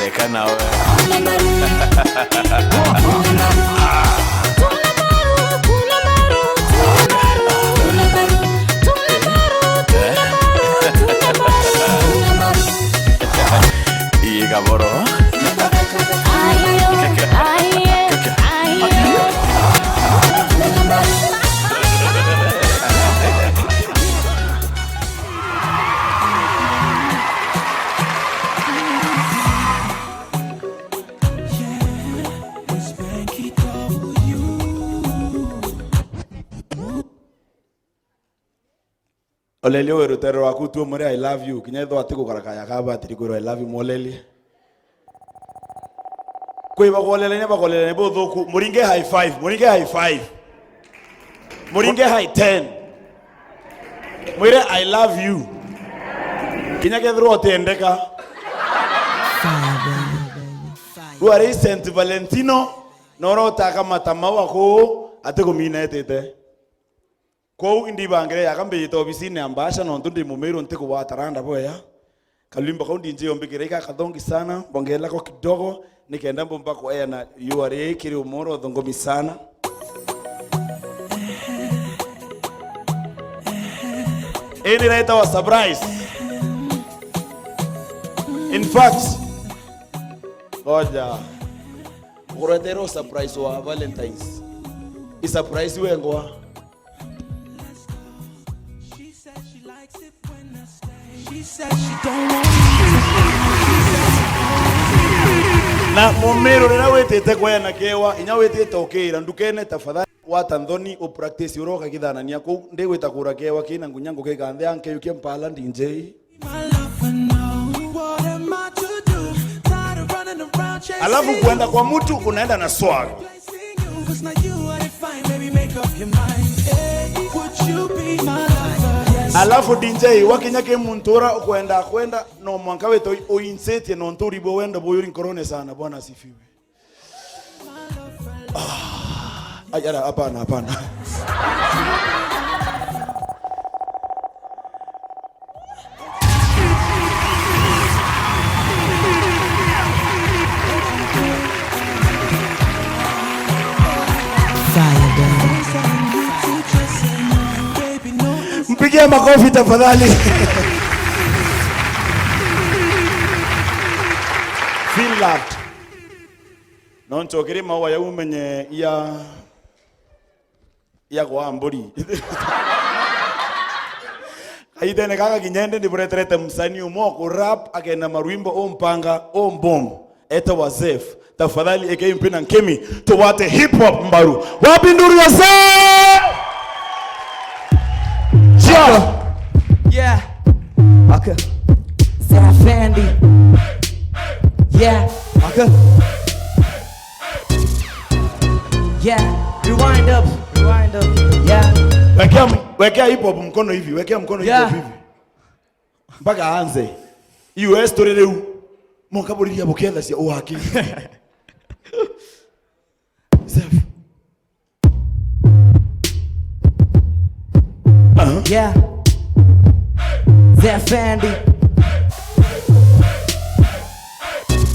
Lekana wewe. Igaboro. Oleli wewe rutero waku tu muri I love you kinyetho ati kugaraka yakaba ati kwiro I love you moleli kwe bagolele ne bodhoku muringe high five muringe high 10 mwire I love you kinyakethro otendeka Ruari Saint Valentino norota kama tamawa ko ate kumina etete ko indi bangere yakambe yito bisine ambasha no ndundi mumero nteko wa taranda boya kalimba ko ndinje ombigere ka kadongi sana bongela ko kidogo nikaenda mbomba ko na URA kiri umoro dhongomi sana eni naita wa surprise in fact oja uretero surprise wa Valentine's i surprise wengwa na momero na wetete kwa na kewa inya wetete okera ndukene tafadhali watanthoni o practice uroka kidhana ni yako ndeweta kura kewa kina ngunyango ke kandhe anke yuke mpala ndinje alafu kwenda kwa mtu unaenda na swag alafu DJ wakinyake muntura kwenda no mwanka weto oinseti no nturi bo wenda boyuri korone sana bwana asifiwe. Ayara hapana. Mpigie makofi tafadhali. Feel loved. Nonchokere mawa ya umenye ya kwa mburi. Aidene kaka kinyende ndibureterete msanii umo ku rap akena marwimbo ompanga ombom eta wazef tafadhali eke mpina nkemi tuwate hip hop mbaru wapi nduru wase yeah okay Fendi yeah okay yeah rewind up yeah wekea hip hop mkono hivi wekea mkono hip hop hivi mpaka aanze hiyo story leo mokaburi ya bokenda si uhaki yeah Fendi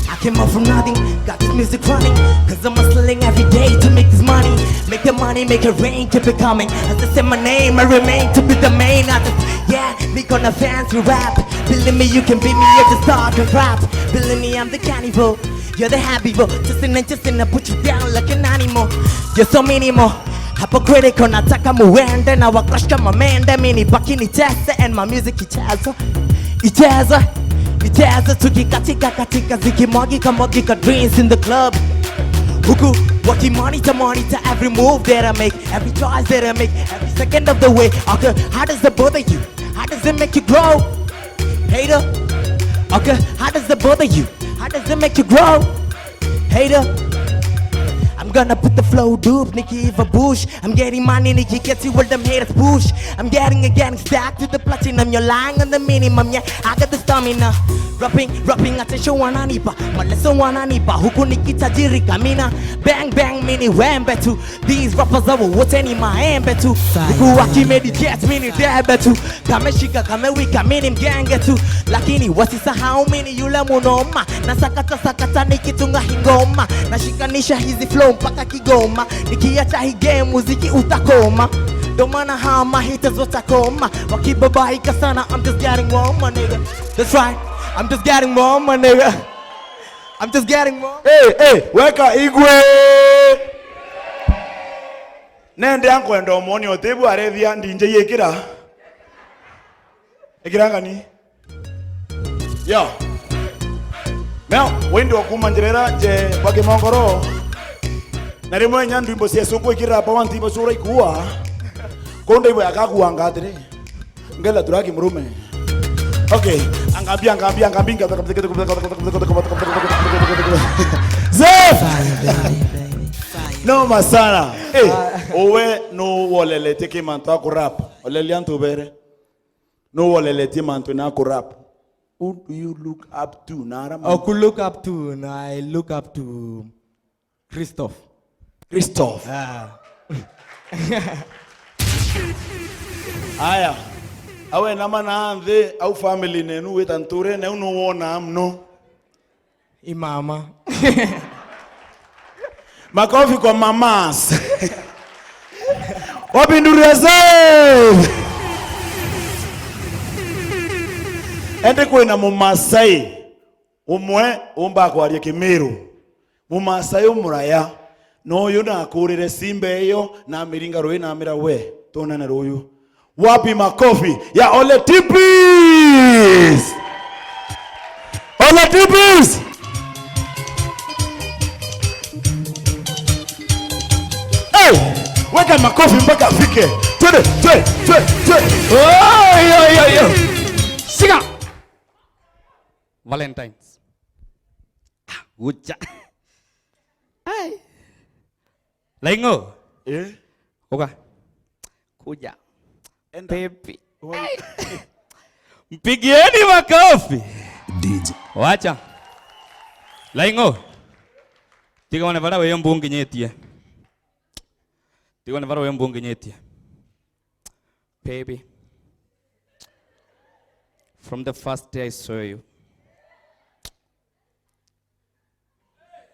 I came up from nothing, got this music running cause I'm hustling every day to make this money. Make the money, make it rain, keep it coming. As I say my name, I remain to be the main artist. Yeah, me gonna fancy rap. Believe me, you can beat me at the start and crap. Believe me, I'm the cannibal, you're the happy boy. Just in, I put you down like an animal. You're so minimal, hypocritical, nataka muende na wakrush kama mende. Mini baki ni tese and my music itaza tukikatika zikimwagika dreams in the club. Huku monitor every move that I make, every choice that I make, every second of the way. Okay, how does it bother you? How does it make you grow? Hater. Okay, how does it bother you? How does it make you grow? Hater. I'm gonna put the flow dupe, Nikiva Bush. I'm getting money, Nikki gets you where them haters push. I'm getting stacked to the platinum. You're lying on the minimum, yeah. I got the stamina. Rapping attention wananipa, maleso wananipa. Huku nikitajiri kamina. Bang bang mini wembe tu. These rappers are wote ni maembe tu. Huku wakimeditate mini debe tu. Kameshika kamewika mini mgenge tu. Lakini wasisahau mini yule munoma. Na sakata nikitunga hingoma. Nashikanisha hizi flow mpaka Kigoma. Nikiacha hii game muziki utakoma. Don't matter how my haters watakoma. Wakibabaika sana, I'm just getting more, my nigga. That's right, I'm just getting more, my nigga. I'm just getting more. Hey, weka igwe. Nende yangu endo moni otebu arevia ndinje yekira. Ekira ngani? Yo. Now, wendo kumanjerera je bage mongoro. Na rimwe nyandu imbo siesuko ikira pa wanti imbo sura ikuwa. Konde ibo akakuanga atire. Ngela turaki murume. Okay, angambia. Zef! No masana. Hey, owe no wolele teke manto akurap. Olele anto bere. No wolele teke manto na akurap. Who do you look up to? Nara. I look up to Christoph. Aya. Awe nama na ande au family nenu wetanture ne unu wona amno. Imama. Makofi kwa mamas. Wapindurize. Ende kwena mumasai. Umwe umba kwarie Kimiru. Mumasai umuraya. No yuna akurire simbe yo na miringa roe na amira we. Tona na royo. Wapi makofi ya Ole Tipis. Ole Tipis. Hey, weka makofi mpaka afike. Twende. Oh, yo. Siga. Valentine's. Uja. Ai. Laingo. Oka. Kuja. Pepi. Mpigieni makofi. DJ. Wacha. Laingo. Tiga wana vara wewe mbungi nyetie. Baby. From the first day I saw you.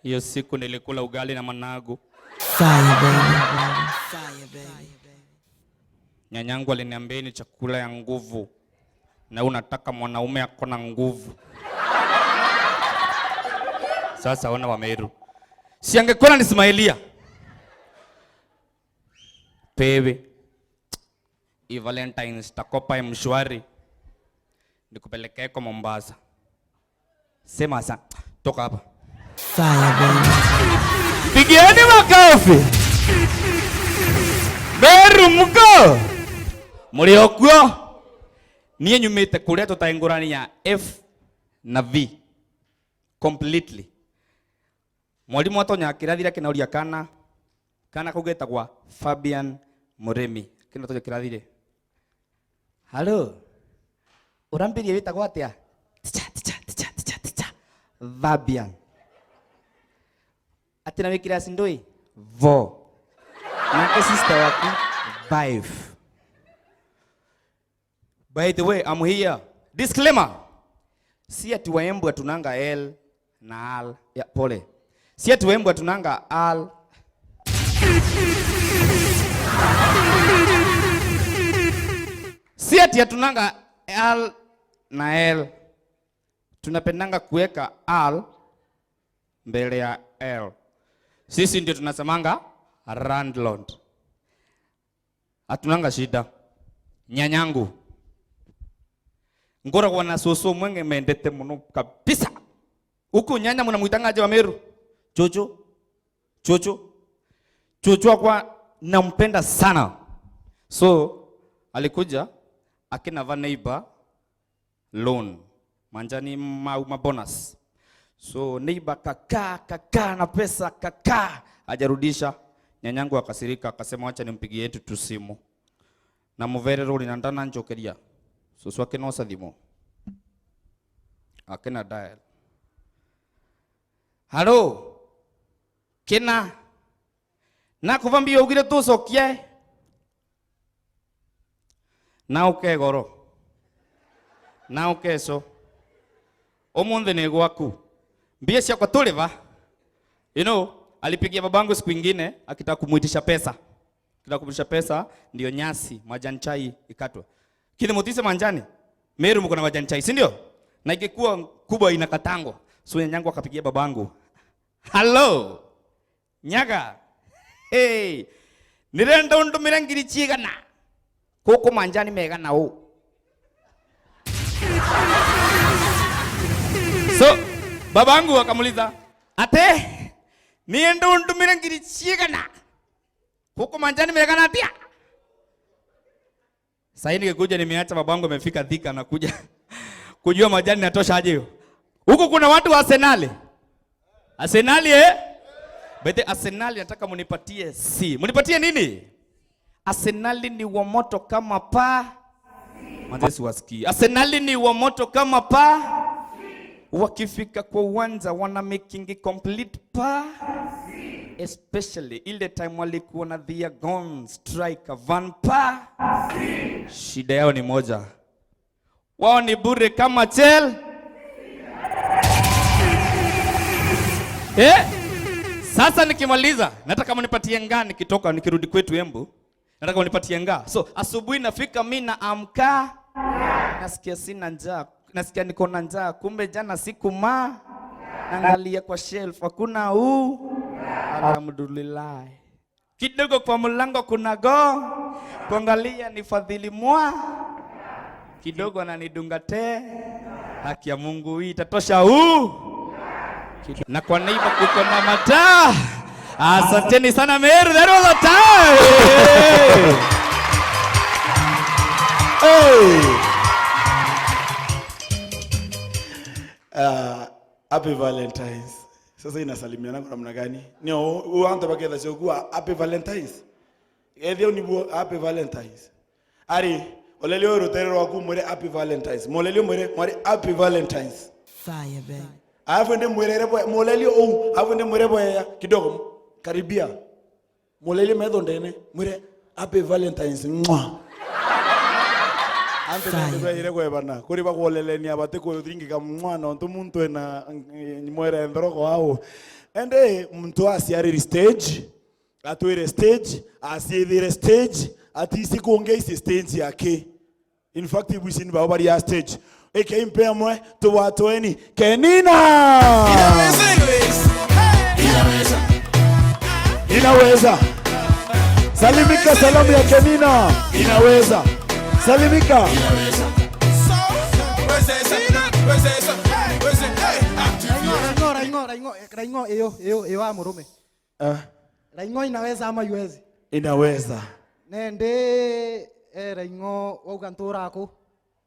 Hiyo siku nilikula ugali na managu. Fire baby. Nyanyangu aliniambia ni chakula ya nguvu. Na unataka mwanaume akona nguvu. Sasa ona Wameru. Si angekuwa ni Ismailia. Baby. I Valentine's takopa ya mshwari. Nikupelekea kwa Mombasa. Sema sana. Toka hapa. Fire baby. Pigieni makofi. Meru mko. Muriokuo. Niye nyumite kuria tutaingurani ya F na V. Completely. Mwalimu watonya kirathira kinauria kana kugeta kwa Fabian Muremi. Kino tonya kirathire. Hello. Urambirie witagwo atia? Ticha. Fabian. Atina wikira sindoi? Vo. Nake sister waku? 5. By the way, I'm here. Disclaimer. Si ati waembu atunanga L na Al. Ya pole. Si ati waembu atunanga Al. Si ati atunanga L na L. Tunapendanga kuweka Al mbele ya L. Sisi ndio tunasemanga landlord. Atunanga shida. Nyanyangu. Ngora wana soso mwenge mendete muno kabisa. Huku nyanya mnamuitanga aje Wameru? Chocho kwa nampenda sana. So alikuja akina va neighbor loan. Manjani ma bonus. So neighbor kaka na pesa kaka Ajarudisha. Nyanyangu akasirika akasema acha nimpigie yetu tu simu. Na muvere roli na ndana njokeria. Susu wake no sadimo. Akena dial. Halo. Kena. Na kuvambia ugire tu sokie. Na uke goro. Na uke so. Omunde ni gwaku. Mbia cia kwa tuliva. You know, alipigia babangu siku nyingine akitaka kumuitisha pesa. Akitaka kumuitisha pesa ndio nyasi, majani chai ikatwa. Kile mutise manjani. Meru mko na majani chai, si ndio? Na ikikuwa kubwa inakatango. So nyanyangu akapigia babangu. Hello. Nyaga. Hey. Nirenda undumira ngiri chigana. Koko manjani megana o. So babangu akamuliza, ate niende undumira ngiri chigana. Koko manjani megana atia. Sasa ningekuja nimeacha babangu amefika Thika na kuja kujua majani natosha aje hiyo. Huko kuna watu wa Arsenal. Arsenal Bete Arsenal nataka munipatie si. Munipatie nini? Arsenal ni wa moto kama pa. Madesi wasikii. Arsenal ni wa moto kama pa. Wakifika kwa uwanja wana making complete pa. Especially ile time walikuwa na the gun striker Van Pa. Shida yao ni moja. Wao ni bure kama Chel. Sasa nikimaliza nataka mnipatie ngaa nikitoka nikirudi kwetu Embu. Nataka mnipatie ngaa. So asubuhi nafika mimi na amka. Nasikia sina njaa. Nasikia niko na njaa. Kumbe jana siku naangalia kwa shelf hakuna alhamdulillah. Kidogo kwa mlango kuna go. Kuangalia ni fadhili mwa. Kidogo ananidunga te. Haki ya Mungu hii itatosha na kwa neiba kuko na mataa. Asanteni sana Meru, that was a time. Happy Valentine's. Sasa inasalimiana kwa namna gani? Ni uanza bakeza sio kwa Happy Valentine's. Edhio ni Happy Valentine's. Ari, olelio rotero waku mwere Happy Valentine's. Molelio mwere Happy Valentine's. Fire baby. Afende mwere molelio afende mwere kidogo karibia. Molelio medo ndene mwere Happy Valentine's. Mwa. Ante ndio ile kwa bana. Kuri ba koleleni abate ko dringi kama mwana ndo muntu ena mwere ndroko hao. Ende mtu asiari stage. Atuire stage, asiedire stage, atisi kuongea isi stage yake. In fact, ibusini ba bari ya stage. Eke impea mwe to watoeni Kenina. Inaweza. Salimika salamu ya Kenina. Inaweza. Salimika. Raingo eyo amurume. Raingo inaweza ama yuwezi? Inaweza. Nende Raingo waugantura ako.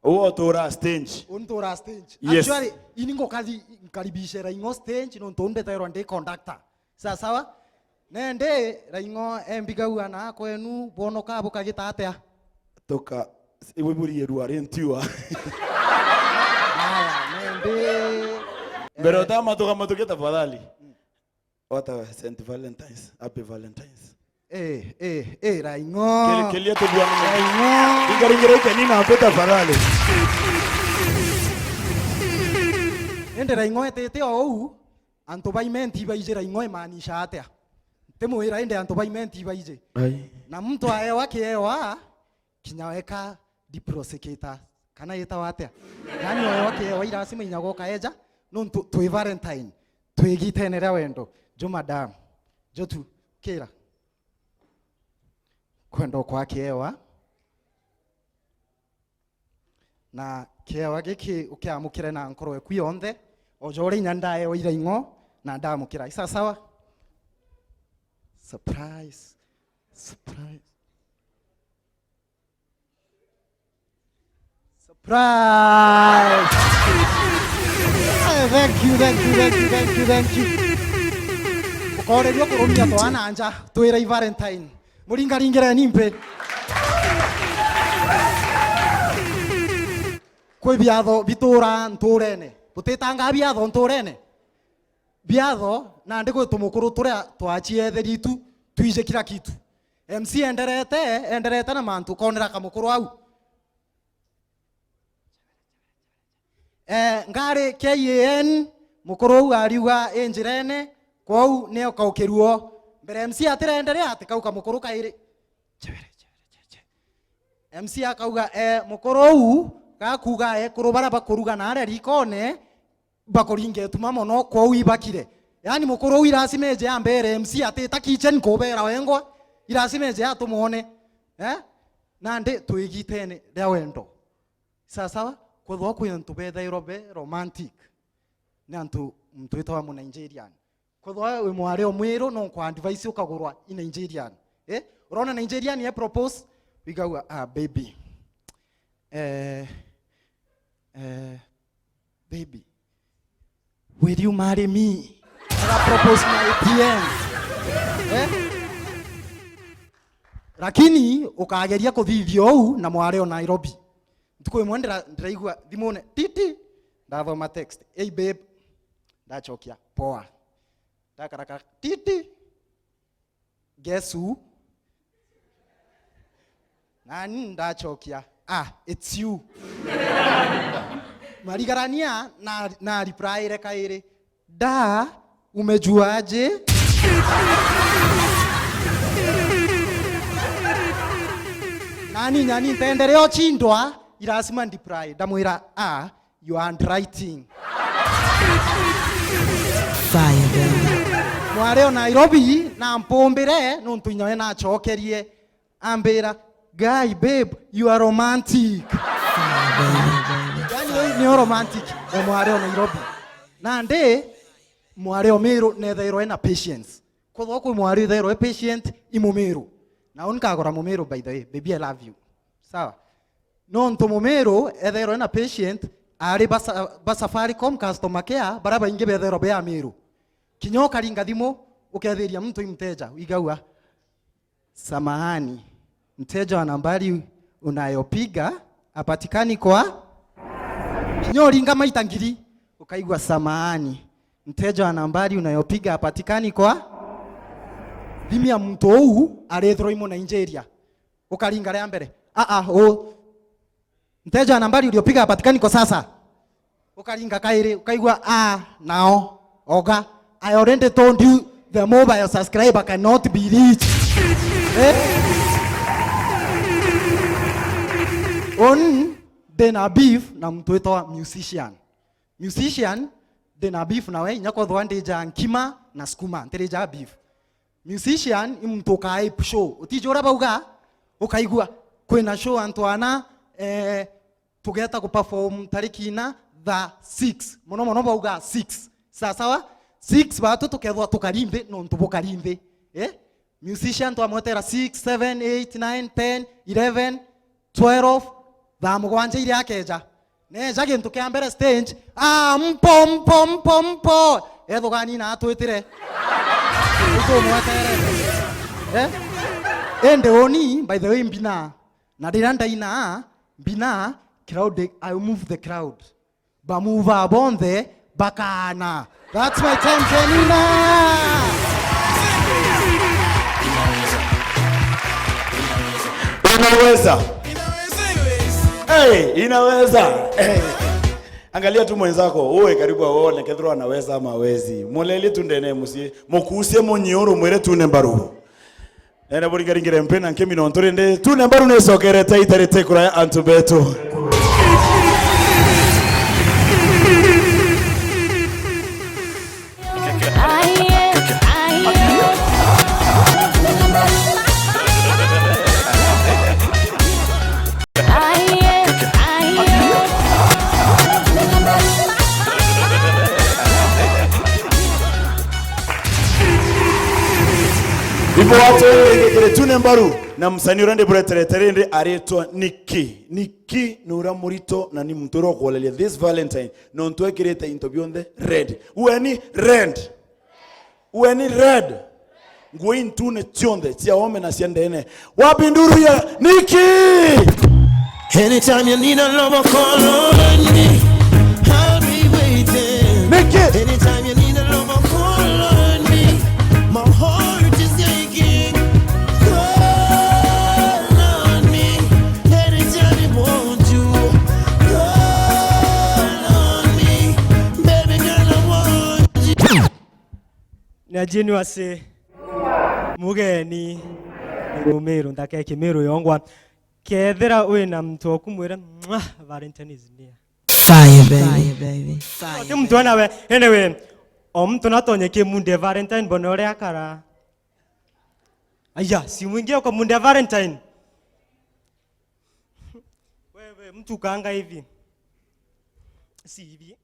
Uo tora stage. Untora stage. Yes. Actually iningo kazi karibishe Raingo stage no ntonde tayro ande conductor. Sawa? Nende Raingo embiga uana kwenu bono kabo kagita atia. Toka iburi yeruari ntiwa. Nende Pero tama toka matoketa fadhali. Wata St. Valentine's, Happy Valentine's. Raingo. Kelia to buana. Raingo. Ingaringere Kenina apeta fadhali. Ende Raingo etete ou antobaimenti baije Raingo emaanisha atia. Temuira ende antobaimenti baije. Ai. Na mtu aewa kiewa kinyaweka diprosecutor kana yeta watia. Nani aewa kiewa ira sima inyago kaeja no tu Valentine. Tuigitenera wendo. Jo madam. Jo tu kera. Kwendo kwa kiewa. Na kiewa giki ukiamukire na nkoro eku yonthe ojore nyanda ewa ira ingo na ndamukira. Isa sawa? Surprise. Surprise. Surprise! Thank you. Mukorerio kurumia twana anja twira Valentine. Muringaringire nimpe. Kwe biatho bitura nturene. Butitanga biatho nturene. Biatho na ndiko tumukuru turia twachie theritu tuije kila kitu. MC enderete na mantu konera kamukuru au. Ngari KN mukuru ariuga enjirene kwau ne ukaukiruo mbere MC atirenderea atikauka mukuru kairi MC akauga mukuru gakuga kurubara bakuruga na ari rikone bakuringe tuma mono kwau ibakire yani mukuru irasimeje ambere MC atita kitchen kobera wengwa irasimeje atumuone nande tuigitene ria wendo sasa kwa kwentu bethairo romantic nantu mtu wa mu Nigerian kwa we mware omwiro no kwa advice ukagurwa in Nigerian urona Nigerian ye propose bigawa baby baby will you marry me I propose my DM lakini ukageria kuthithio au na mware o Nairobi tuko mwendera ndiraigua thimone titi ndathoma text hey babe ndachokia poa ndakaraka titi guess who nani ndachokia it's you marigarania na reply ile kaire da umejuaje nani ntendereo chindwa irasima ndiprai damwira you are handwriting Fire, baby. Mwareo Nairobi na mpombere nuntu inyoe na chokerie ambera guy babe you are romantic yani ni romantic mwareo Nairobi nande mwareo Meru netherero na patience kwa kwa mwareo thero patient imumeru na unkagora mumeru by the way baby I love you sawa no ntomomero ethero na patient ari Safaricom customer care baraba inge bethero be amiru kinyoka ringa thimo uketheria mtu mteja uigaua samahani mteja wa nambari unayopiga apatikani kwa kinyo ringa maita ngiri ukaigwa samahani mteja wa nambari unayopiga apatikani kwa thimia mtu huu arethro imo Nigeria ukaringa ria mbere mteja nambari uliopiga hapatikani kwa sasa ukaringa kaire ukaigwa now oga I already told you the mobile subscriber cannot be reached on dena beef na mtu wetu musician dena beef na we nyako thwande ja nkima na skuma ntereja beef musician imtu kai show utijora bauga ukaigwa kwena show Antoana tugeta ku perform tariki na the 6 mono bauga 6 sawa 6 batu tukethwa tukarimbe no ntubukarimbe musician twamwetera 6 7 8 9 10 11 12 thamugwanje iri akeja neja gintu kia mbere stage mpo ethugani na atwitire uko mwetere ende oni by the way mbina na diranda ina mbina crowd I move the crowd ba move abonde bakana that's my time Kenina inaweza angalia tu mwenzako uwe karibu aone kethro anaweza ama hawezi molele tundene musie mokusie monyioro mwere tune mbaru ene burigaringire mpena nkemi no ntorende tune mbaru nesokere taitarete kura antubeto Ipo watu ngekere tune mbaru na msanii urande buretere aretwa Niki nura murito na ni mtoro kwalelia this Valentine no ntwekirete interview on the red ueni rend Ueni red. Nguo intune chonde tia ome na siendene. Wapi nduru ya Niki? Anytime you need a lover, call on me. I'll be waiting. Niki. Anytime you need a lover, call on me. My heart is aching. Call on me. Anytime you want you. Call on me. Baby girl, I want you. Najini wase mugeni Mumeru ndake Kimeru yongwa kethera wina mtu okumwira Valentine is near. Fire baby. Fire. Mtu anawe anyway mtu natonyeke munde Valentine bonore akara. Aya si mwingia kwa munde Valentine. Wewe mtu kaanga hivi. Si hivi.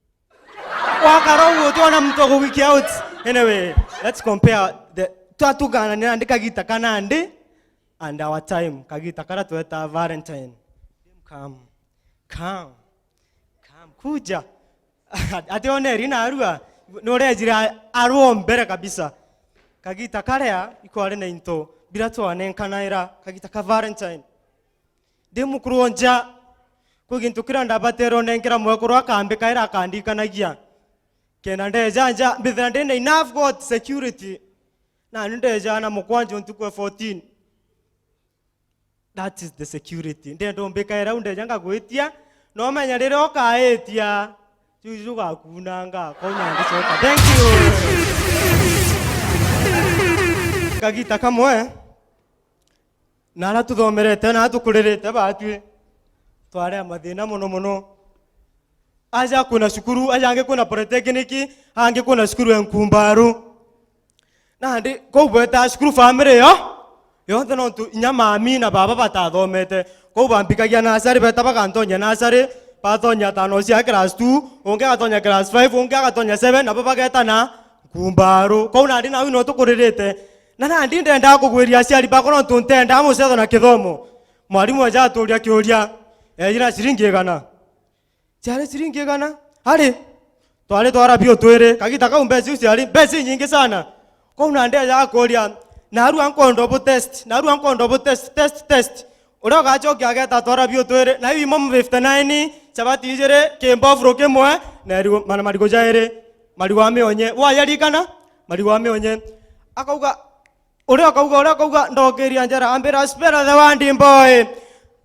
Wakaro tuona mtu kwa wiki out. Anyway, let's compare the tatu gana ni andika gita kana andi and our time kagita kara tueta Valentine. Come kuja atione rina arua nore jira aruo mbere kabisa kagita karea iko ari na into bila to anenkanaira kagita ka Valentine demu kuronja kugintu kiranda batero nenkira mwekuru akambe kaira akandikanagia kena ndeja bithira ndene enough got security na ndeja na mukwanje untukwe 14. That is the security ndendo mbekaira undeja ngagwitia no menya rero kaetia juju gakunanga konya ndichoka. Thank you. Kagita kamwe nara tuthomerete na tukurerete batwe tware mathina muno aja kuna shukuru aja kuna polytechnic ange kuna shukuru enkumbaru na ndi ko beta shukuru family yo no tu nyama amina baba batathomete ko bambikagia nasari beta bakantonya nasari batonya tano cia class 2 onge atonya class 5 onge atonya 7 na baba getana kumbaru ko na ndi na wino tukuririte na ndi ndenda kugwiria ciari bakoro tuntenda mucetho na kithomo mwalimu aja aturia kiuria ejira ciringi gana Chale siringi gana. Hali. Twale twara bio twere. Kagita ka umbezi usiali. Bezi nyingi sana. Kwa unandea ya kolia. Naru anko test. Test. Ura gacho kiageta twara bio twere. Na hivi mom 59 chabati ijere kemba froke mwe. Na mana marigo jaere. Marigo ame onye. Wa yali kana. Marigo ame onye. Akauga. Ura akauga ndogeri anjara ambera spera the wandi boy.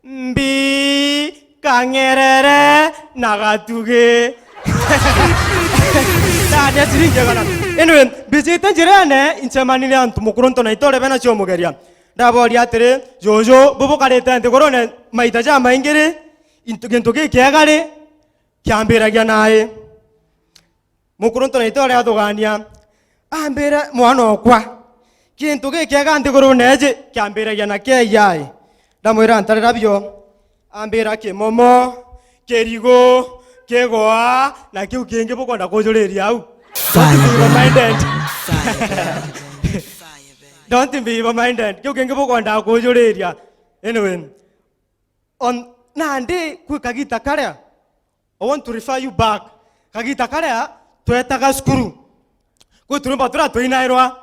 Mbi kangerere nagatuge tane siringe gana anyway bizita jirane insemani ne antu mukuronto na itore bena cyo mugeria ndabori atere jojo bubu karete ante korone maita ja maingere intugentoge kyagare kyambera gya nae mukuronto na itore adogania ambera mwana okwa kintuge kyaga ante korone aje kyambera gya na kyayai ndamwira antare rabyo ambera ke momo kerigo kegoa na kiu kingi bukonda kujureria au don't be minded kiu kingi bukonda kujureria anyway on nandi ku kagita karea I want to refer you back kagita karea twetaga skuru ku turumba tura tuinairwa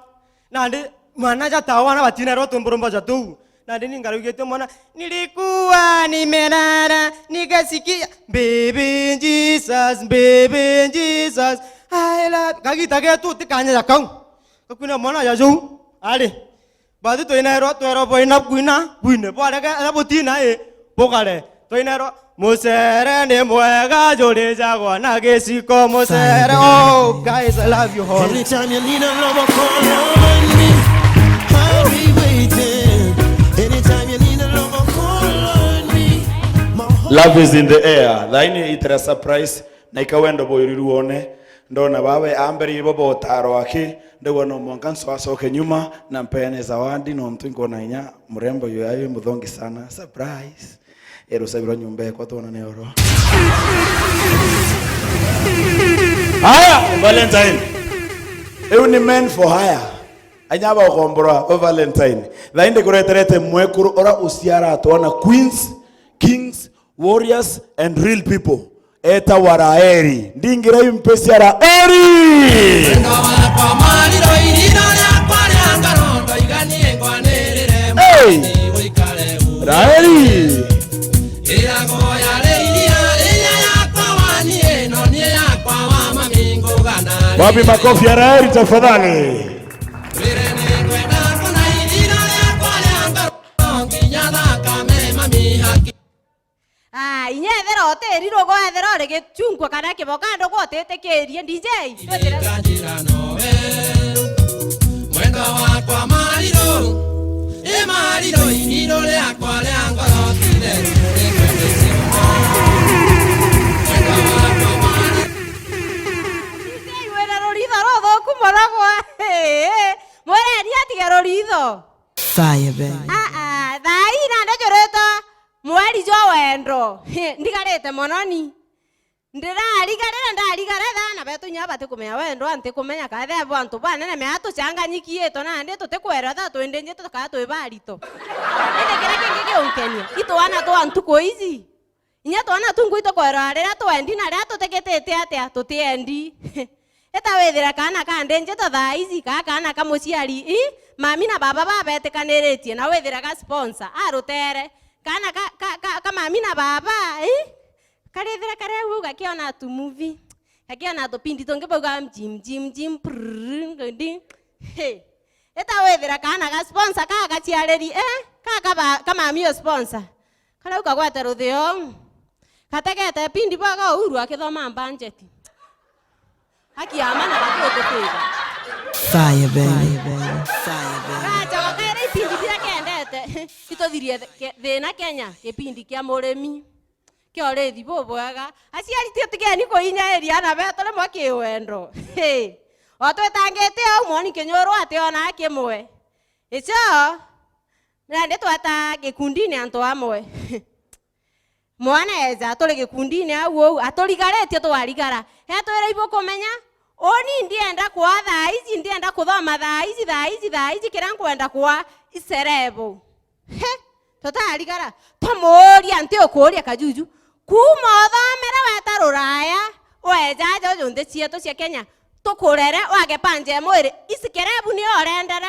nandi mwana jatawana batinairwa tumburumba jatu na deni ngarugete mwana nilikuwa nimelala nikasikia baby Jesus I love kagita getu tikanya yakau kakuna mwana yajo ale badu to inairo to ero boina buine bwale ga botina bogale to inairo mosere ne mwega jole jago na gesiko mosere. Oh guys, I love you all. Anytime you need a lover, call on me. I'll be waiting. Anytime you need a lover, call on me. Love is in the air. Laini itera surprise na ikawendo boyiriruone ndona bawe amberi bobo taro wake ndewa no mwanganso asoke nyuma na mpene zawadi no mtu ngona inya mrembo yoyayo mudhongi sana surprise ero sabiro nyumba kwa tona neoro. Haya Valentine eu ni men for hire anyaba okombora o Valentine lainde kureterete mwekuru ora usiara atona queens kings warriors and real people eta waraeri ndingira impesi ara eri Hey! Raheli! Wapi makofi ya Raheli tafadhali? Inyethera oteri rogo ethera rege chungwa kana kibokando gotete kerie DJ mwendo wakwa mariro iniro le akwa le angoro tire DJ wera rorido rodo kumoragwa mwere ni atigero rido Fire, baby. Dai nanda joreta mwari jo wendo ndigarete mononi ndarigara na betu nyaba te kumenya wendo ante kumenya ka the bantu banene me atu changanyikie to na ndi tute kwera tha twende nje tuka twe barito ende kira kenge onkenia ito wana to antu ko izi inya to wana tungu ito kwera rera to endi na rera tuteketete atia tutiendi eta wethira kana ka ndenje to tha izi ka kana ka muciari mami na baba babetekaneretie na wethira ga sponsor arutere kana ka mami na baba karethera kareu gakiona tu movie gakiona to pindi tonge boga jim ngindi eta wethera kana ga sponsor ka gachiareri ka mami o sponsor kareu kagwata ruthio kategete pindi boga uru akithoma budget akiama na batotopega Fire, baby. Fire, baby. Acha wakere pindi kira kendete itothirie thina Kenya kipindi kia muremi kio rethi boboaga aciari tio tigeni ko inya eria na betole mwaki wendo otwetangete au mwoni kenyoro ate ona akimwe icho nande twata gikundini anto amwe mwana eza tole gikundini au atoligaretio twarigara etwera ibo komenya oni ndienda kwa thaizi ndienda kuthoma thaizi kira kwenda kwa iserebo totarigara tomoria ante okoria kajuju kuma thomera weta ruraya wejaja jonde cieto cia Kenya tukurere wage panje mwiri isikerebu ni orendere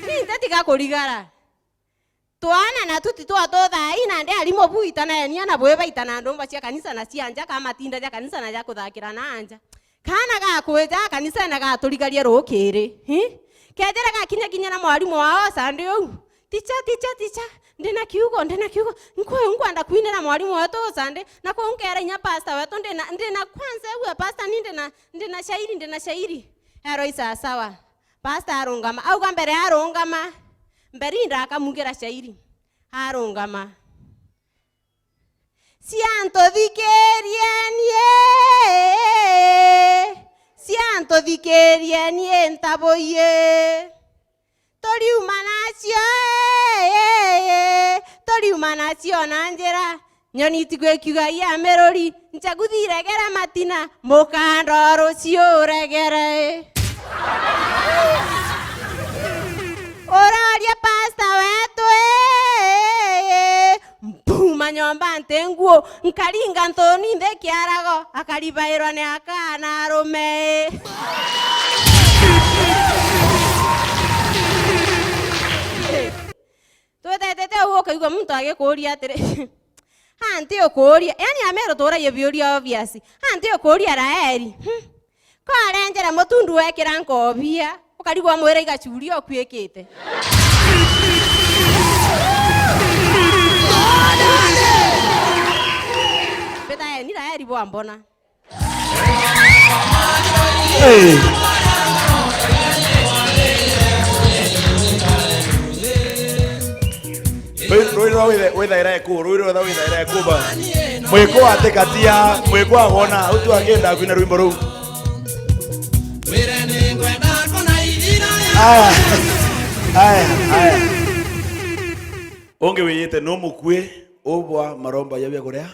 nitetiga kurigara twana na tuti twatotha ina ndi alimo buitana enia na bwe baitana ndomba cia kanisa na cianja kama tinda cia kanisa na ja kuthakira na anja kana ga kweja kanisa na ga turigaria rukiri kejera ga kinya na mwarimu wao sande u ticha ndina kiugo nkwenda kuinera mwarimu wetu sande na kuongera nya pastor wetu ndina kwanza uwe pastor ndina shairi hero isa sawa pastor arungama au gambere arungama mberinda akamugira shairi arungama sianto dikerianie ntaboye toriumanacio na njera nyoni tigwekiuga ya merori nchaguthiregera matina mukando rucio regere oraria pasta wetu mpuma nyomba ntenguo nkaringa ntoni nthe kiarago akaribairwa ni akana arume twetete uo kaigua muntu agikuria atiri anti ukuria yani amero tora yebiuria obvious anti ukuria Raheli ko arenjera mutundu wekira nkobia ukarigwa mwere igachuria okwikite beta ni Raheli bwambona Hey! Withaira kuba mwiko atekatia mwiko agona utu agenda kwina rwimbo ru aya onge wiyete no mukwe obwa maromba yabya korea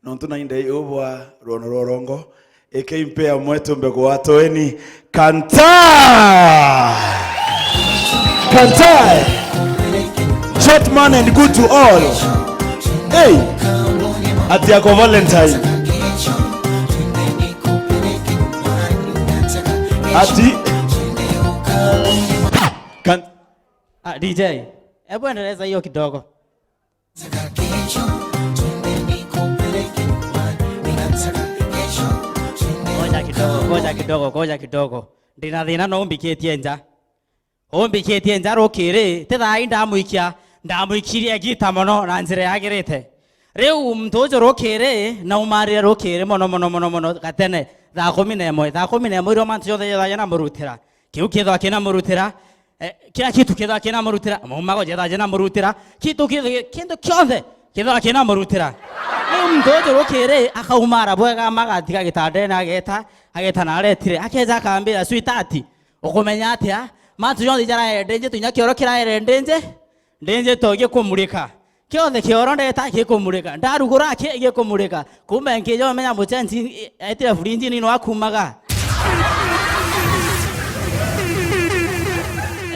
nontu na inde obwa rono rorongo ekeimpea mwetu mbego watoeni kanta Gentleman and good to all. Hey, at the Valentine. Ati kan DJ, hebu endeleza hiyo kidogo. Ngoja kidogo. Ndina thina no mbikitie nja. Ombikitie nja rukiri, tithai ndamuikirie gita mono na njira yagirite. Riu mtojo rukiri na umarire rukiri mono gatene. Thaa 11 iro mantu yothe yetha na murutira. Kiu kitho kina murutira. Kila kitu kitho kina murutira. Mumago yetha na murutira. Kitu kyothe kitho kina murutira. Riu mtojo rukiri akaumara bwega magatiga gitande na ageta na aretire. Akeja akambira sweetheart. Ukumenya atia mantu yothe jara ndenje tunya kioro kira ndenje toge kumurika. Kiothe kioro ndeta gikumurika. Ndarugura gikumurika. Kumbe nkijo menya muchenji etire furinji ni no akumaga.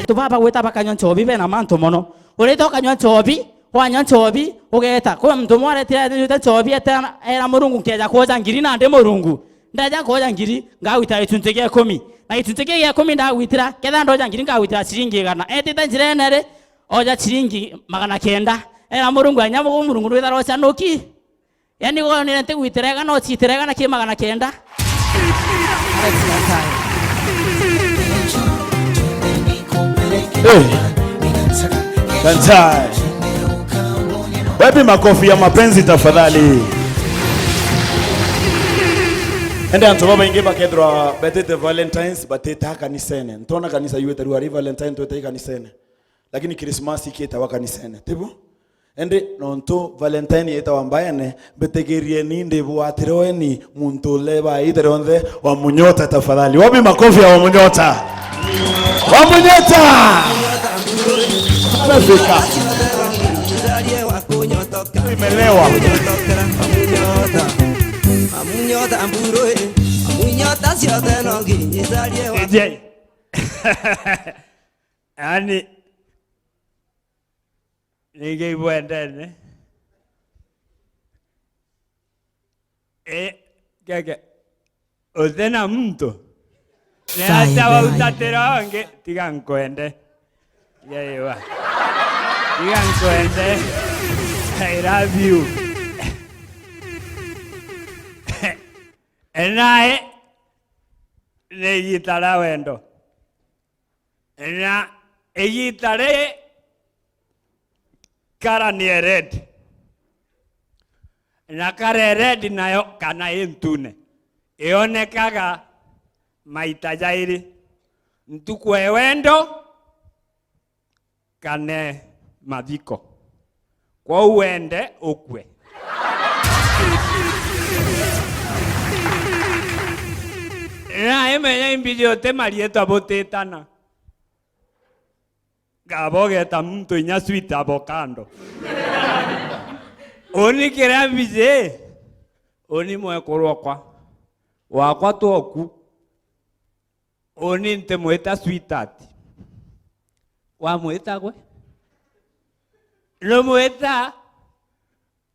Tubaba gweta bakanywa nchobi bena mantu mono. Urito kanywa nchobi, wanywa nchobi, ugeta. Kwa mtu mware tire nchobi era murungu nkeja koja ngiri na nde murungu. Ndaja koja ngiri ngawita ituntege 10. Na ituntege 10 ndawitira ketha ndoja ngiri ngawitira ciringi 100. Etite njire nere oja ciringi 900. Era murungu anyamu murungu ndwitha rocha noki. Yani go ni nte gwiterega no citerega na ki 900. Kantai. Wapi makofi ya mapenzi tafadhali? Ende antu baba inge bakedra betete Valentines bateta kanisene. Ntona kanisa yueta ruari Valentine twete kanisene. Lakini Christmas ikieta wa kanisene. Tibu? Ende nonto Valentine yeta wambayane betegerie ninde buatiroeni muntu leba iteronde wa munyota tafadhali. Wapi makofi ya wa munyota? Wa munyota! Amefika. Imelewa. DJ. Yani ningeibwendene. Kaka. Uzena mtu. Hata utateronge tigankwende. Yewa. Tigankwende. I love you. Enae negitara wendo. Ena egitare kara ni red. Na kara red nayo kana entune. Eonekaga maita jairi. Ntukwe wendo kane madiko. Kwa uende ukwe. Na emenya imbidio te marieta botetana. Gabogeta mtu inya sweet abokando. Oni kira bize. Oni mwe korokwa. Wakwa toku. Oni nte mweta sweetheart. Wa mweta kwe? No mweta.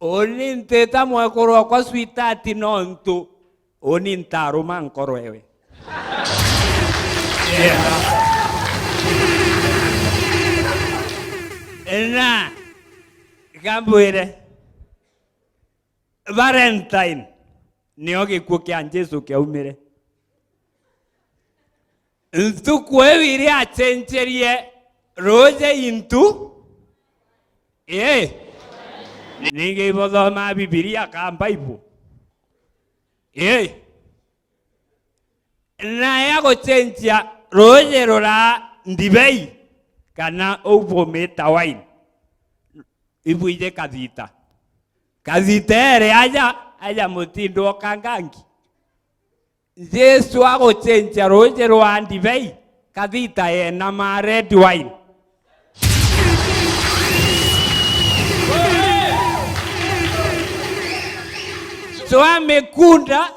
Oni nte ta mwe korokwa sweetheart no ntu. Oni ntaruma nkoro ewe. Na gambwire Valentine niyo gikuo kia Jesu kia umire. Ntukwewire achenjerie roje intu ningeithoma Bibilia ka Bible. Na ya gochenjia roje rora ndibei kana uvometa wine. Ibuije kazita. Kazita ere aja mutindo kangangi. Yesu agochenjia roje rwa ndibei kazita ena ma red wine. So amekunda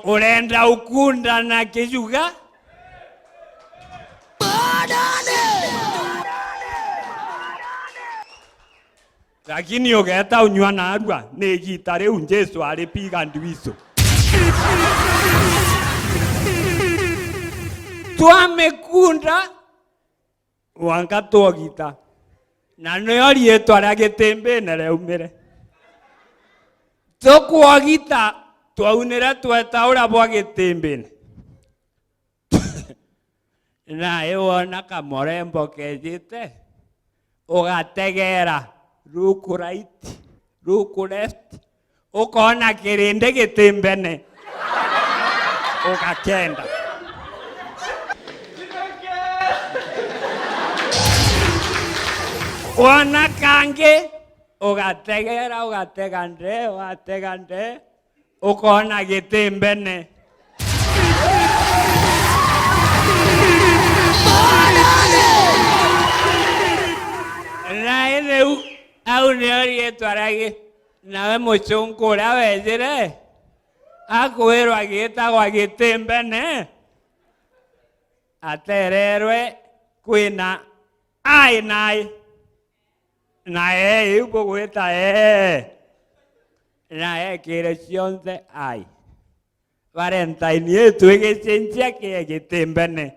urenda ukunda na kijuga lakini ogeta unywa na arua ne gitare unjesu ari piga ndwiso. twamekunda wanga twogita na nĩyo rĩĩtwa rĩa gĩtĩmbĩ-inĩ rĩaumĩre tũkwogita twaunĩre tweta ũrĩa bwa gĩtĩmbĩ-inĩ na wona kamorembo kejĩte ũgategera ruku right ruku left ũkona kĩrĩndĩ gĩtĩmbĩ-inĩ ũgakenda wona kangĩ ũgategera ũgatega nde ũkona gĩtĩmbĩ-inĩ na rĩu au nĩyo rĩĩtwa rĩa nawe mũcũngũ ũrĩa wejire akwĩrwo agĩĩtagwo gĩtĩmbĩ-inĩ atererwe kwĩna ai na ibo gwĩta na kĩrĩ cionthe ai Valentine yetu ĩgĩcenjia kĩe gĩtĩmbĩ-inĩ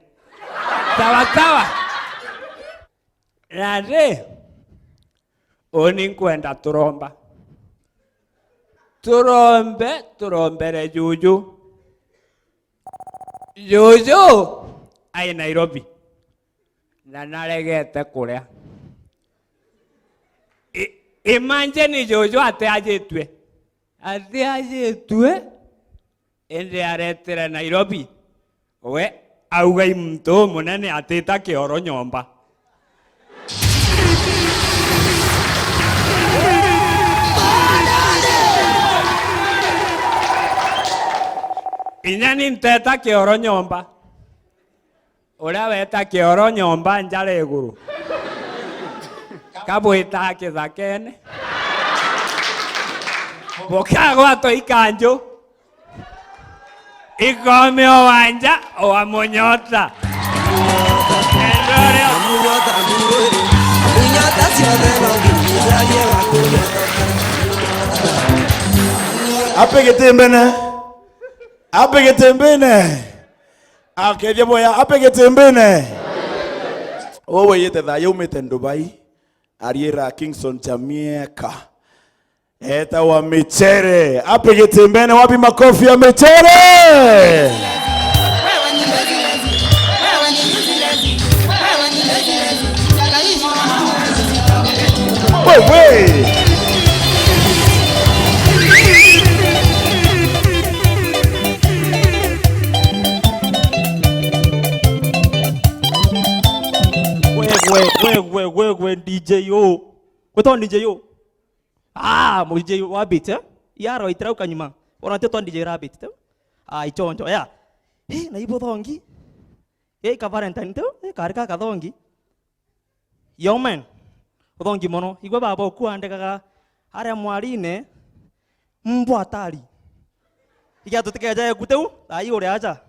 sawa na rĩ ũni nkwenda turombere Juju ai Nairobi na naregete kũrĩa imagine Juju atĩ ajĩtue ĩndĩ aretere Nairobi we auga mtu mũnene atĩta kĩoro nyomba inyani nteta kĩoro nyomba ũrĩa weta kĩoro nyomba njara igũrũ kabwĩta kĩthakene bokagwatwo ikanjũ ikome wanja wa Munyota ape gĩtĩmbĩ-inĩ akeria boya ape gĩtĩmbĩ-inĩ wewe yete tha yaumĩte Dubai ariera Kingston Jamaica eta wa Michere ape gĩtĩmbĩ-inĩ wapi makofi ya Michere wewe we DJ yo weto DJ yo mo DJ wa beat yaro itrau kanyuma ona teto DJ rabbit ichonjo ya na ibo thongi ka Valentine to karika ka thongi yo man thongi mono igwe baba kuandikaga aria mwari-inĩ mbwa atari igatutekeja guteu ai uri aja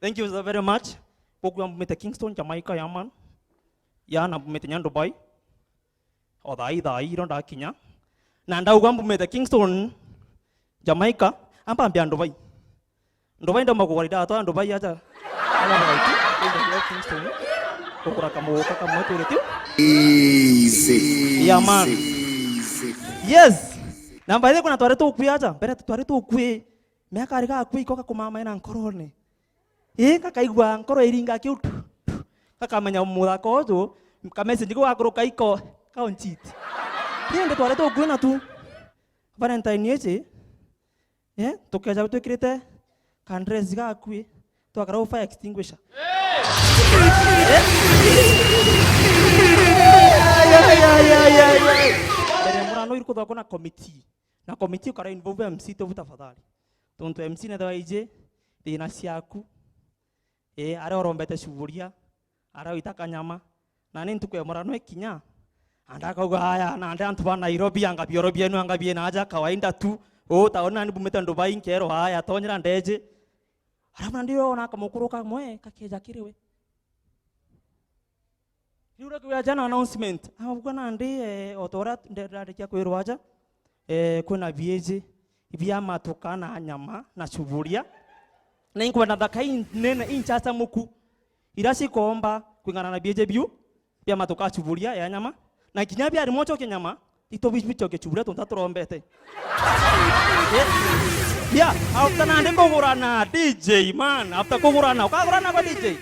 thank you so very much pokuwa mete Kingston Jamaica ya man yana mete Dubai o thai ronda kinya na ndauga mete Kingston Jamaica amba mbia Dubai ndo magwarida to Dubai aja ala baiti ndo Kingston okura kamoka kamwetu easy ya man yes namba ile kuna tware tu kuaja mbere tware tu kwi miaka riga kwi koka kumama ina nkorone kakaigua nkoro iringa kiu kakamenya muthako uju kamessage kwa kuru kaiko kaunchit ndio tware tu kwina tu Valentine yeche tukeja twikirite kandress ga kwi twakara fire extinguisher murano iriko thako na committee ukara involve MC to tafadhali tonto MC na daije thina ciaku ara orombete shuguria ara uitaka nyama na ni ntukwe murano ikinya andakauga haya na antu ba Nairobi anga biorobia nu anga biena aja kawaida tu taona ni bumeta Dubai nkero haya tonyera ndeje ara ndio na kamukuruka mwe kakeja kiriwe Yura kwa jana announcement abukana ndi otora ndarakia kwirwaja kuna bieje bia matukana nyama na shuburia na ingwa na dakai nene inchasa muku Irasi komba kwingana na BJBU pia matoka chuburia ya nyama na kinya bia rimocho kenyama ito bicho ke chuburia tonta trombete. Ya, after na ndeko gorana DJ man, after ko gorana, ka gorana kwa DJ.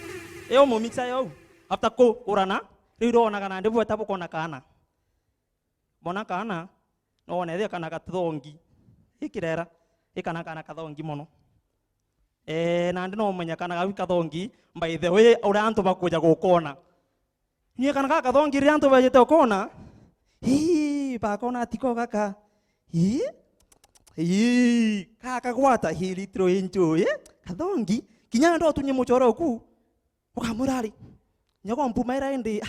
Eo mo mixa yo. After ko gorana, riro na kana ndebo tapo kona kana. Mona kana no ne de kana kathongi. Ikirera, ikana kana kathongi mono. Na ndino menya kana ga kathongi, by the way, ora anto bakuja gukona. Ni kana ka kathongi ri anto baje to kona. Hi, ba kona tiko kaka. Hi? Kaka kwata hili tro enjoy kathongi kinya ndo tunye muchoro ku ukamurari nyako mpumaira ende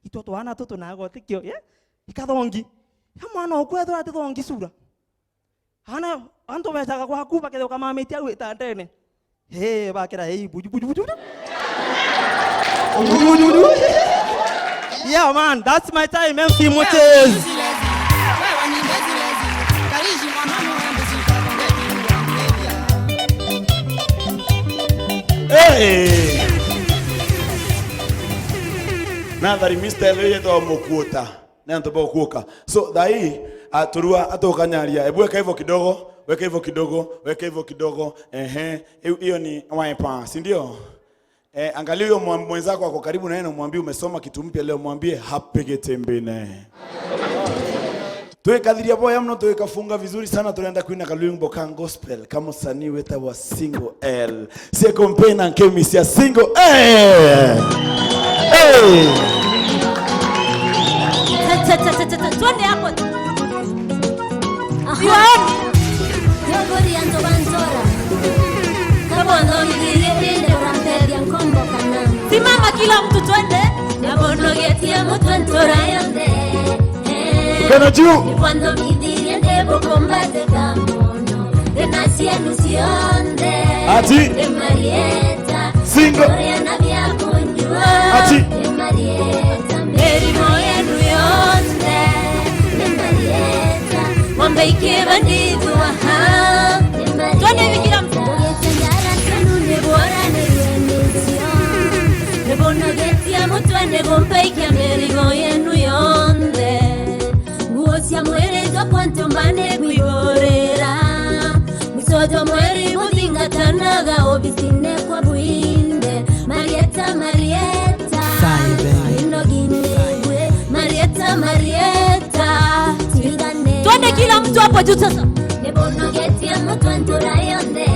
itoto ana toto nago tikyo kathongi hamana okwetho ati thongi sura hana anto bechaga kwa ku baketho kama metia gwita ndene bakira buju yeah man, that's my time MC Moches. Hey! Nathari Mr. Leye to mukuta. Na ntobo kuoka. So dai aturua atoka nyaria. Ebu weka hivyo kidogo, weka hivyo kidogo, weka hivyo kidogo. Hiyo ni wipe, si ndio? Angalia huyo mwenzako wako karibu na yeye, mwambie umesoma kitu mpya leo, mwambie happy getembene. Tuwe kadhiria boya mno, tuwe kafunga vizuri sana, tunaenda kuina kalwimbo ka gospel kama msanii weta wa single L. Sie kompena nkemisi ya single L. Hey! Tuende hapo. Yogori anto banzora. Kabondo ngirinde urampedia nkombo kana. Simama kila mtu twende. Kabondo getia mtu antora yande. Kana juu. Cuando mi dirinde bocombate camono. De nacia nusionde. Ati. De Marieta. Single. Oriana via conjua. Ati. De Marieta. Meri moya nuyonde. De Marieta. Wambe ike bandidu aha. De Marieta. Twende vikira mtu. Getendara tenu nebora neruenesion. Nebono getia mutu anebombe ike meri moya nuyonde. Uosia mwere zo kwanto mane kuiborera. Musojo mwere muzinga tanaga obisine kwa buinde. Marieta, Marieta. Inoginewe. Marieta, Marieta. Tigane. Twende kila mtu hapo juu sasa. Nebono getia mtu antora yonde.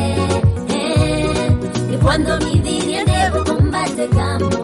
Ni cuando mi diria nebo combate campo.